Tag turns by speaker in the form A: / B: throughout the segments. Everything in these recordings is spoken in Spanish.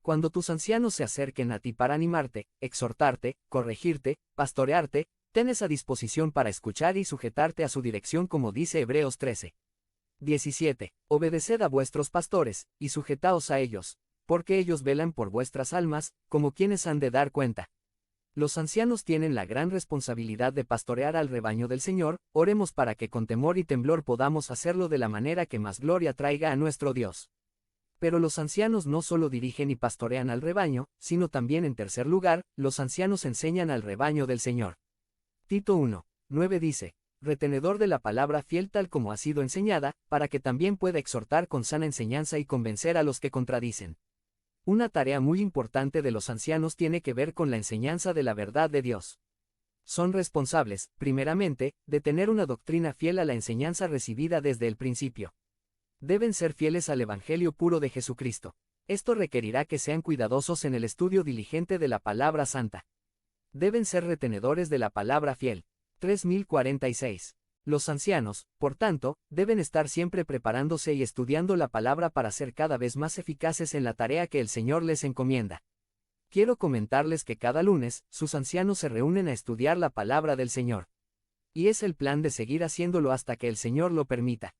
A: Cuando tus ancianos se acerquen a ti para animarte, exhortarte, corregirte, pastorearte, ten esa disposición para escuchar y sujetarte a su dirección como dice Hebreos 13:17. Obedeced a vuestros pastores, y sujetaos a ellos, porque ellos velan por vuestras almas, como quienes han de dar cuenta. Los ancianos tienen la gran responsabilidad de pastorear al rebaño del Señor. Oremos para que con temor y temblor podamos hacerlo de la manera que más gloria traiga a nuestro Dios. Pero los ancianos no solo dirigen y pastorean al rebaño, sino también en tercer lugar, los ancianos enseñan al rebaño del Señor. Tito 1:9 dice, retenedor de la palabra fiel tal como ha sido enseñada, para que también pueda exhortar con sana enseñanza y convencer a los que contradicen. Una tarea muy importante de los ancianos tiene que ver con la enseñanza de la verdad de Dios. Son responsables, primeramente, de tener una doctrina fiel a la enseñanza recibida desde el principio. Deben ser fieles al Evangelio puro de Jesucristo. Esto requerirá que sean cuidadosos en el estudio diligente de la palabra santa. Deben ser retenedores de la palabra fiel. 3046. Los ancianos, por tanto, deben estar siempre preparándose y estudiando la palabra para ser cada vez más eficaces en la tarea que el Señor les encomienda. Quiero comentarles que cada lunes, sus ancianos se reúnen a estudiar la palabra del Señor. Y es el plan de seguir haciéndolo hasta que el Señor lo permita.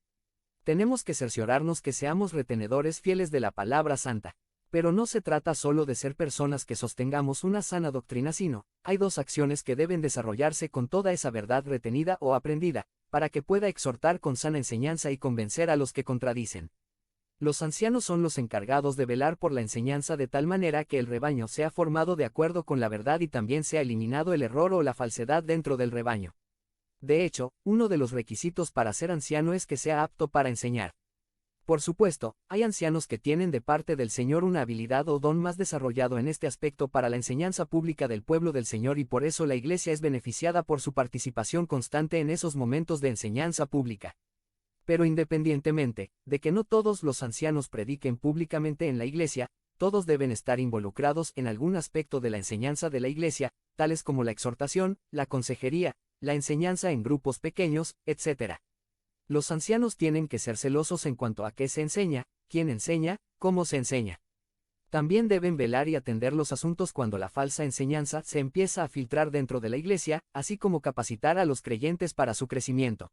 A: Tenemos que cerciorarnos que seamos retenedores fieles de la palabra santa. Pero no se trata solo de ser personas que sostengamos una sana doctrina, sino, hay dos acciones que deben desarrollarse con toda esa verdad retenida o aprendida, para que pueda exhortar con sana enseñanza y convencer a los que contradicen. Los ancianos son los encargados de velar por la enseñanza de tal manera que el rebaño sea formado de acuerdo con la verdad y también sea eliminado el error o la falsedad dentro del rebaño. De hecho, uno de los requisitos para ser anciano es que sea apto para enseñar. Por supuesto, hay ancianos que tienen de parte del Señor una habilidad o don más desarrollado en este aspecto para la enseñanza pública del pueblo del Señor y por eso la Iglesia es beneficiada por su participación constante en esos momentos de enseñanza pública. Pero independientemente de que no todos los ancianos prediquen públicamente en la Iglesia, todos deben estar involucrados en algún aspecto de la enseñanza de la Iglesia, tales como la exhortación, la consejería, la enseñanza en grupos pequeños, etc. Los ancianos tienen que ser celosos en cuanto a qué se enseña, quién enseña, cómo se enseña. También deben velar y atender los asuntos cuando la falsa enseñanza se empieza a filtrar dentro de la Iglesia, así como capacitar a los creyentes para su crecimiento.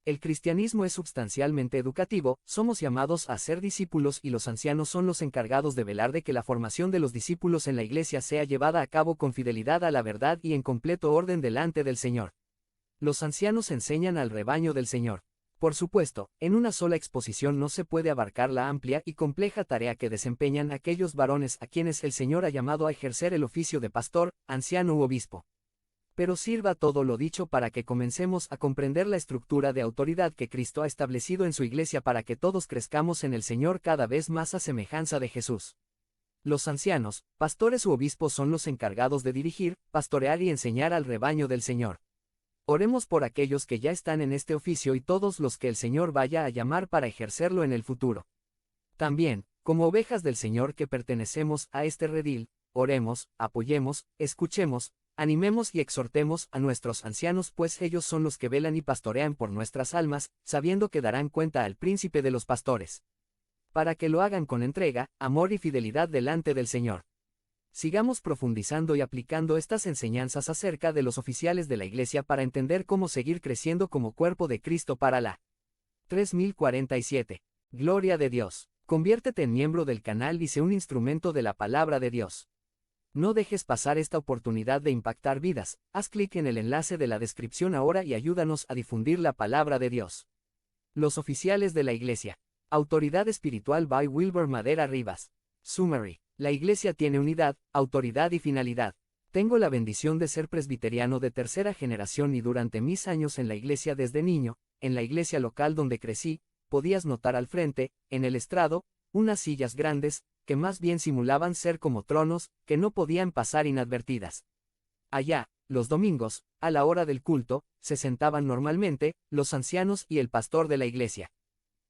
A: El cristianismo es sustancialmente educativo, somos llamados a ser discípulos y los ancianos son los encargados de velar de que la formación de los discípulos en la Iglesia sea llevada a cabo con fidelidad a la verdad y en completo orden delante del Señor. Los ancianos enseñan al rebaño del Señor. Por supuesto, en una sola exposición no se puede abarcar la amplia y compleja tarea que desempeñan aquellos varones a quienes el Señor ha llamado a ejercer el oficio de pastor, anciano u obispo. Pero sirva todo lo dicho para que comencemos a comprender la estructura de autoridad que Cristo ha establecido en su Iglesia para que todos crezcamos en el Señor cada vez más a semejanza de Jesús. Los ancianos, pastores u obispos son los encargados de dirigir, pastorear y enseñar al rebaño del Señor. Oremos por aquellos que ya están en este oficio y todos los que el Señor vaya a llamar para ejercerlo en el futuro. También, como ovejas del Señor que pertenecemos a este redil, oremos, apoyemos, escuchemos, animemos y exhortemos a nuestros ancianos, pues ellos son los que velan y pastorean por nuestras almas, sabiendo que darán cuenta al príncipe de los pastores. Para que lo hagan con entrega, amor y fidelidad delante del Señor. Sigamos profundizando y aplicando estas enseñanzas acerca de los oficiales de la Iglesia para entender cómo seguir creciendo como cuerpo de Cristo para la 3047. Gloria de Dios. Conviértete en miembro del canal y sé un instrumento de la palabra de Dios. No dejes pasar esta oportunidad de impactar vidas. Haz clic en el enlace de la descripción ahora y ayúdanos a difundir la palabra de Dios. Los oficiales de la Iglesia. Autoridad espiritual by Wilber Madera Rivas. Summary. La Iglesia tiene unidad, autoridad y finalidad. Tengo la bendición de ser presbiteriano de tercera generación y durante mis años en la Iglesia desde niño, en la iglesia local donde crecí, podías notar al frente, en el estrado, unas sillas grandes, que más bien simulaban ser como tronos, que no podían pasar inadvertidas. Allá, los domingos, a la hora del culto, se sentaban normalmente, los ancianos y el pastor de la iglesia.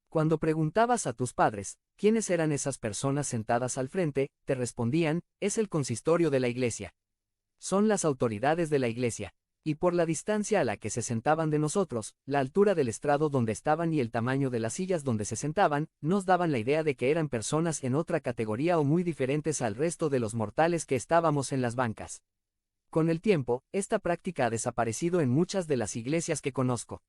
A: Cuando preguntabas a tus padres, ¿quiénes eran esas personas sentadas al frente?, te respondían, es el consistorio de la iglesia. Son las autoridades de la iglesia. Y por la distancia a la que se sentaban de nosotros, la altura del estrado donde estaban y el tamaño de las sillas donde se sentaban, nos daban la idea de que eran personas en otra categoría o muy diferentes al resto de los mortales que estábamos en las bancas. Con el tiempo, esta práctica ha desaparecido en muchas de las iglesias que conozco.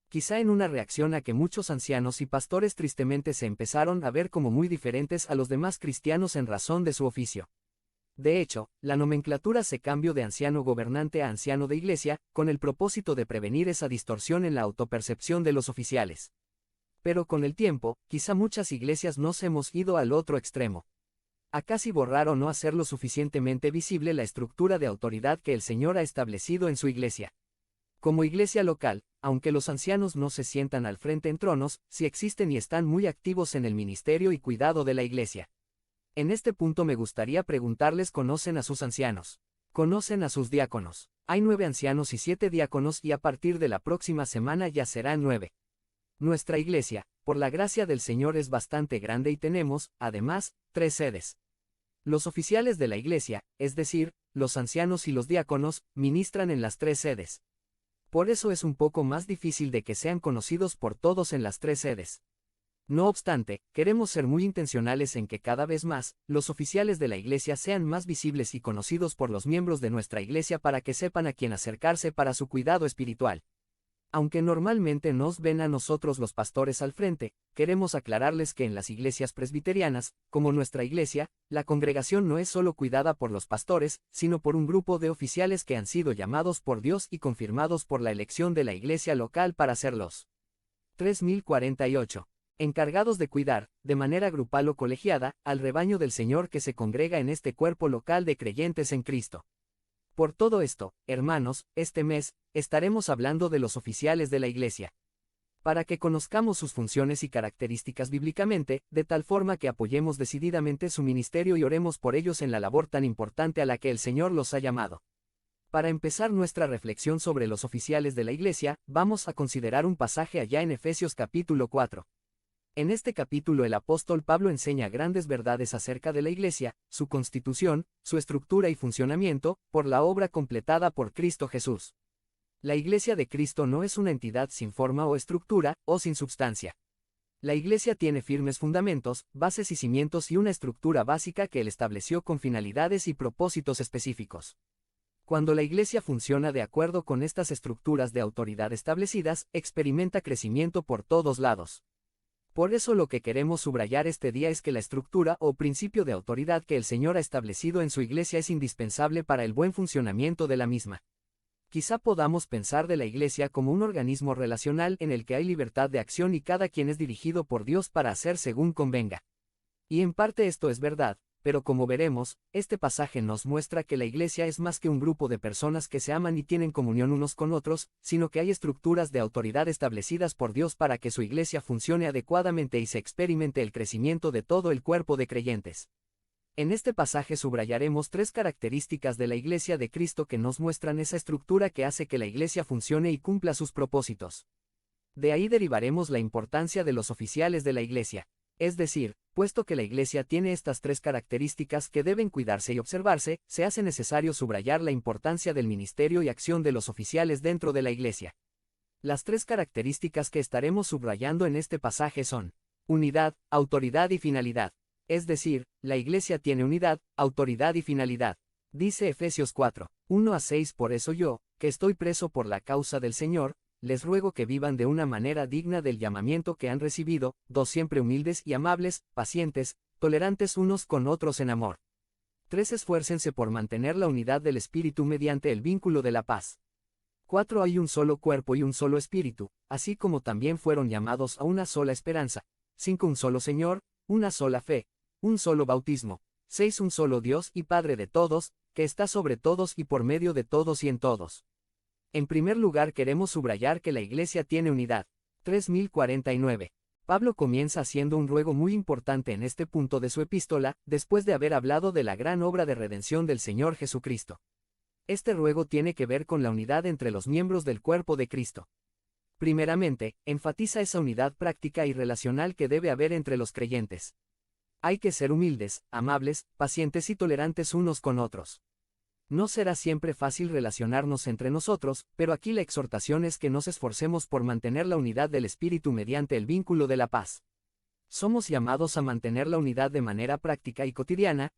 A: Quizá en una reacción a que muchos ancianos y pastores tristemente se empezaron a ver como muy diferentes a los demás cristianos en razón de su oficio. De hecho, la nomenclatura se cambió de anciano gobernante a anciano de iglesia, con el propósito de prevenir esa distorsión en la autopercepción de los oficiales. Pero con el tiempo, quizá muchas iglesias nos hemos ido al otro extremo. A casi borrar o no hacer lo suficientemente visible la estructura de autoridad que el Señor ha establecido en su iglesia. Como iglesia local, aunque los ancianos no se sientan al frente en tronos, sí existen y están muy activos en el ministerio y cuidado de la iglesia. En este punto me gustaría preguntarles: ¿conocen a sus ancianos? ¿Conocen a sus diáconos? Hay 9 ancianos y 7 diáconos y a partir de la próxima semana ya serán 9. Nuestra iglesia, por la gracia del Señor, es bastante grande y tenemos, además, 3 sedes. Los oficiales de la iglesia, es decir, los ancianos y los diáconos, ministran en las 3 sedes. Por eso es un poco más difícil de que sean conocidos por todos en las 3 sedes. No obstante, queremos ser muy intencionales en que cada vez más, los oficiales de la iglesia sean más visibles y conocidos por los miembros de nuestra iglesia para que sepan a quién acercarse para su cuidado espiritual. Aunque normalmente nos ven a nosotros los pastores al frente, queremos aclararles que en las iglesias presbiterianas, como nuestra iglesia, la congregación no es solo cuidada por los pastores, sino por un grupo de oficiales que han sido llamados por Dios y confirmados por la elección de la iglesia local para serlos. 3048. Encargados de cuidar, de manera grupal o colegiada, al rebaño del Señor que se congrega en este cuerpo local de creyentes en Cristo. Por todo esto, hermanos, este mes, estaremos hablando de los oficiales de la iglesia. Para que conozcamos sus funciones y características bíblicamente, de tal forma que apoyemos decididamente su ministerio y oremos por ellos en la labor tan importante a la que el Señor los ha llamado. Para empezar nuestra reflexión sobre los oficiales de la iglesia, vamos a considerar un pasaje allá en Efesios capítulo 4. En este capítulo el apóstol Pablo enseña grandes verdades acerca de la iglesia, su constitución, su estructura y funcionamiento, por la obra completada por Cristo Jesús. La iglesia de Cristo no es una entidad sin forma o estructura, o sin substancia. La iglesia tiene firmes fundamentos, bases y cimientos y una estructura básica que él estableció con finalidades y propósitos específicos. Cuando la iglesia funciona de acuerdo con estas estructuras de autoridad establecidas, experimenta crecimiento por todos lados. Por eso lo que queremos subrayar este día es que la estructura o principio de autoridad que el Señor ha establecido en su iglesia es indispensable para el buen funcionamiento de la misma. Quizá podamos pensar de la iglesia como un organismo relacional en el que hay libertad de acción y cada quien es dirigido por Dios para hacer según convenga. Y en parte esto es verdad, pero como veremos, este pasaje nos muestra que la iglesia es más que un grupo de personas que se aman y tienen comunión unos con otros, sino que hay estructuras de autoridad establecidas por Dios para que su iglesia funcione adecuadamente y se experimente el crecimiento de todo el cuerpo de creyentes. En este pasaje subrayaremos 3 características de la iglesia de Cristo que nos muestran esa estructura que hace que la iglesia funcione y cumpla sus propósitos. De ahí derivaremos la importancia de los oficiales de la iglesia. Es decir, puesto que la iglesia tiene estas 3 características que deben cuidarse y observarse, se hace necesario subrayar la importancia del ministerio y acción de los oficiales dentro de la iglesia. Las 3 características que estaremos subrayando en este pasaje son: unidad, autoridad y finalidad. Es decir, la iglesia tiene unidad, autoridad y finalidad. Dice Efesios 4, 1-6: Por eso yo, que estoy preso por la causa del Señor, les ruego que vivan de una manera digna del llamamiento que han recibido, 2 siempre humildes y amables, pacientes, tolerantes unos con otros en amor. 3 Esfuércense por mantener la unidad del espíritu mediante el vínculo de la paz. 4 Hay un solo cuerpo y un solo espíritu, así como también fueron llamados a una sola esperanza. 5 Un solo Señor, una sola fe, un solo bautismo. 6 Un solo Dios y Padre de todos, que está sobre todos y por medio de todos y en todos. En primer lugar queremos subrayar que la iglesia tiene unidad. 3049. Pablo comienza haciendo un ruego muy importante en este punto de su epístola, después de haber hablado de la gran obra de redención del Señor Jesucristo. Este ruego tiene que ver con la unidad entre los miembros del cuerpo de Cristo. Primeramente, enfatiza esa unidad práctica y relacional que debe haber entre los creyentes. Hay que ser humildes, amables, pacientes y tolerantes unos con otros. No será siempre fácil relacionarnos entre nosotros, pero aquí la exhortación es que nos esforcemos por mantener la unidad del espíritu mediante el vínculo de la paz. Somos llamados a mantener la unidad de manera práctica y cotidiana,